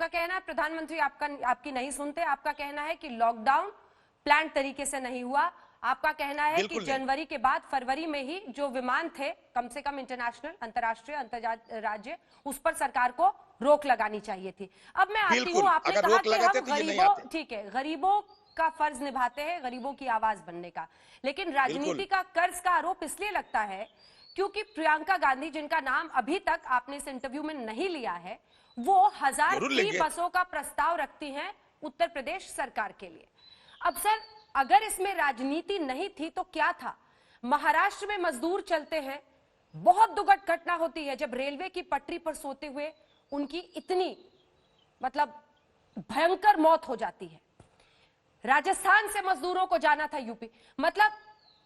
कहना है प्रधानमंत्री आपकी नहीं सुनते। आपका कहना है कि लॉकडाउन प्लान तरीके से नहीं हुआ। आपका कहना है कि जनवरी के बाद फरवरी में ही जो विमान थे, कम से कम इंटरनेशनल, अंतर्राष्ट्रीय, अंतर्राज्य, उस पर सरकार को रोक लगानी चाहिए थी। अब मैं आती हूँ, आपने कहा कि हम गरीबों, ठीक है, गरीबों का फर्ज निभाते हैं, गरीबों की आवाज बनने का, लेकिन राजनीति का कर्ज का आरोप इसलिए लगता है क्योंकि प्रियंका गांधी, जिनका नाम अभी तक आपने इस इंटरव्यू में नहीं लिया है, वो 1000 फ्री बसों का प्रस्ताव रखती हैं उत्तर प्रदेश सरकार के लिए। अब सर, अगर इसमें राजनीति नहीं थी तो क्या था? महाराष्ट्र में मजदूर चलते हैं, बहुत दुखद घटना होती है जब रेलवे की पटरी पर सोते हुए उनकी इतनी भयंकर मौत हो जाती है। राजस्थान से मजदूरों को जाना था यूपी,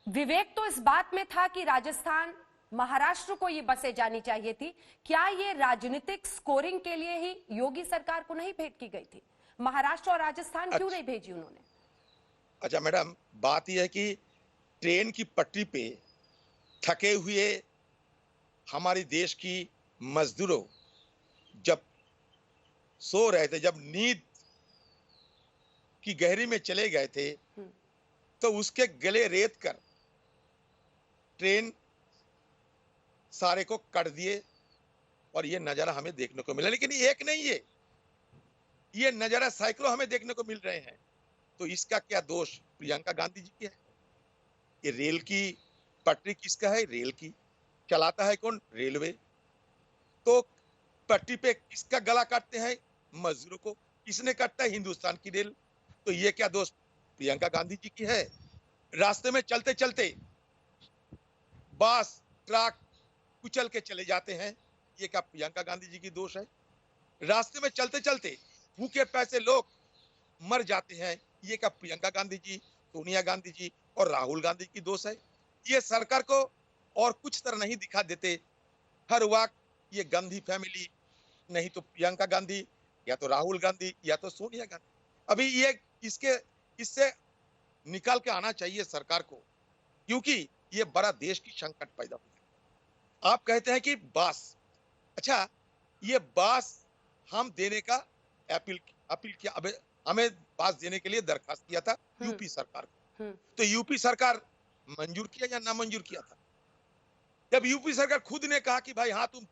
विवेक तो इस बात में था कि राजस्थान, महाराष्ट्र को ये बसें जानी चाहिए थी। क्या ये राजनीतिक स्कोरिंग के लिए ही योगी सरकार को नहीं भेंट की गई थी? महाराष्ट्र और राजस्थान क्यों नहीं भेजी उन्होंने? अच्छा मैडम, बात यह है कि ट्रेन की पटरी पे थके हुए हमारे देश की मजदूरों जब सो रहे थे, जब नींद की गहरी में चले गए थे, तो उसके गले रेत कर ट्रेन सारे को काट दिए और ये नजारा हमें देखने को मिला। लेकिन एक नहीं है, ये नजारा सैकड़ों हमें देखने को मिल रहे हैं। तो इसका क्या दोष प्रियंका गांधी जी की है? ये रेल की पटरी किसका है? रेल की। चलाता है कौन? रेलवे। तो पटरी पे किसका गला काटते हैं? मजदूरों को। किसने काटता है? हिंदुस्तान की रेल। तो ये क्या दोष प्रियंका गांधी जी की है? रास्ते में चलते चलते बस ट्रक कुचल के चले जाते हैं, ये क्या प्रियंका गांधी जी की दोष है? रास्ते में चलते चलते भूखे प्यासे लोग मर जाते हैं, ये क्या प्रियंका गांधी जी, सोनिया गांधी जी और राहुल गांधी की दोष है? ये सरकार को और कुछ तरह नहीं दिखा देते। हर वक्त ये गांधी फैमिली, नहीं तो प्रियंका गांधी, या तो राहुल गांधी, या तो सोनिया गांधी। अभी ये इससे निकाल के आना चाहिए सरकार को, क्योंकि ये बड़ा देश की संकट पैदा हुई है। आप कहते हैं कि बास, अच्छा ये बास हम देने का अपील किया, अब हमें बास देने के लिए दरखास्त किया था यूपी सरकार को। तो यूपी सरकार मंजूर किया या ना मंजूर किया था? जब यूपी सरकार खुद ने कहा कि भाई हाँ तुम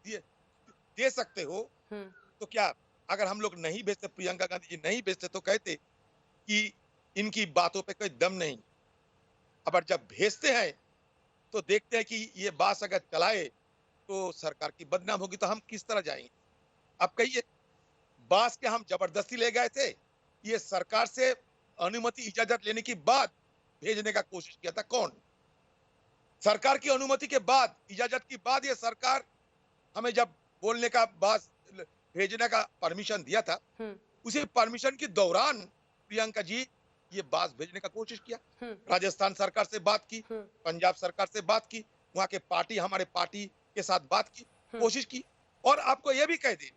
दे सकते हो, तो क्या अगर हम लोग नहीं भेजते, प्रियंका गांधी जी नहीं भेजते, तो कहते कि इनकी बातों पे कोई दम नहीं। अब जब भेजते हैं तो देखते हैं कि ये बास अगर चलाए तो सरकार की बदनाम होगी, तो हम किस तरह जाएंगे? अब कहिए, बास के हम जबरदस्ती ले गए थे, ये सरकार से अनुमति इजाजत लेने के बाद भेजने का कोशिश किया था कौन? सरकार की अनुमति के बाद, इजाजत की बाद ये सरकार हमें जब बोलने का बास भेजने का परमिशन दिया था, उसी परमिशन के दौरान प्रियंका जी ये बास भेजने का कोशिश किया। राजस्थान सरकार से बात की, पंजाब सरकार से बात की, वहां के पार्टी, हमारे पार्टी के साथ बात की, कोशिश की। और आपको यह भी कह दें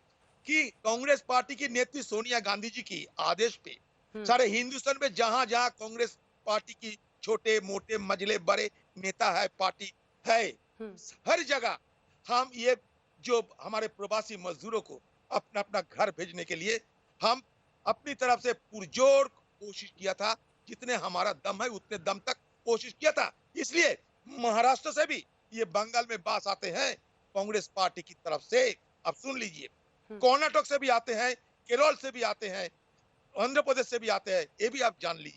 कि कांग्रेस पार्टी की नेत्री सोनिया गांधी जी की आदेश पे सारे हिंदुस्तान में जहां जहां कांग्रेस पार्टी की छोटे मोटे मजले बड़े नेता है, पार्टी है, हर जगह हम ये जो हमारे प्रवासी मजदूरों को अपना अपना घर भेजने के लिए हम अपनी तरफ से पुरजोर कोशिश किया था। जितने हमारा दम है उतने दम तक कोशिश किया था। इसलिए महाराष्ट्र से भी ये बंगाल में बास आते हैं कांग्रेस पार्टी की तरफ से। अब सुन लीजिए, कर्नाटक से भी आते हैं, केरल से भी आते हैं, आंध्र प्रदेश से भी आते हैं, ये भी आप जान लीजिए।